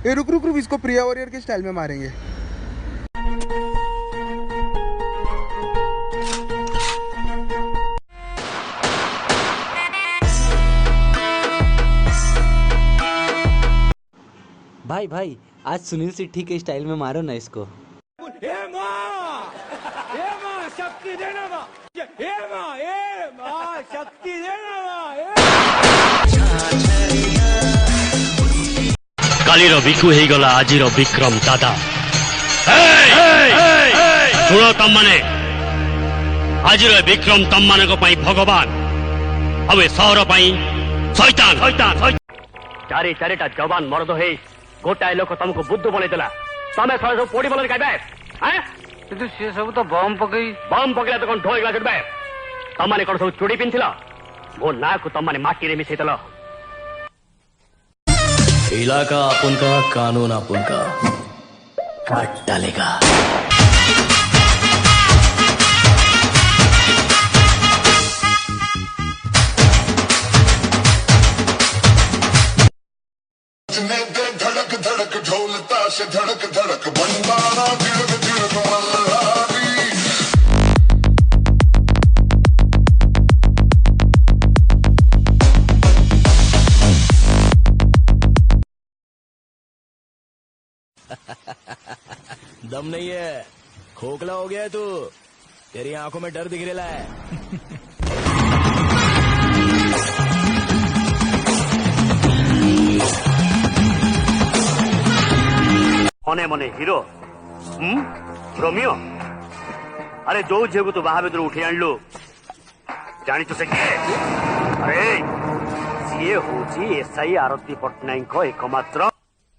ए रुक रुक रुक, इसको प्रिया वॉरियर के स्टाइल में मारेंगे। भाई भाई आज सुनील सेट्टी के स्टाइल में मारो ना इसको। शक्ति देना मां, शक्ति देना मां। कालीर विकु हो गला आजिर विक्रम दादा। शुण तम माने आजिर विक्रम तम मानक पई भगवान अबे सहर पई शैतान शैतान। चारि चारिटा जवान मर्द हे गोटाए लोक तुमको बुद्ध बने देला, तमे सब पोड़ी बोल कहबे हैं? किंतु से सब तो बम पकड़ा तो कौन ढोल गला छुटबे? तमाने कौन सब चूड़ी पिनथिला, मो ना को तमाने माटी रे मिसेतला। इलाका अपन का, कानून अपन का, काट डालेगा। धड़क धड़क ढोल ताश धड़क धड़क बंदाना तिलक तिलक मल्हारी। दम नहीं है, खोखला हो गया है तू, तेरी आंखों में डर दिख रहा है। मने मने हिरो रोमियो, अरे जो झील को तू बाहा भर उठे आणलु जानी तो से किए? अरे सीए हूँ एसआई आरती पट्टनायक एकमात्र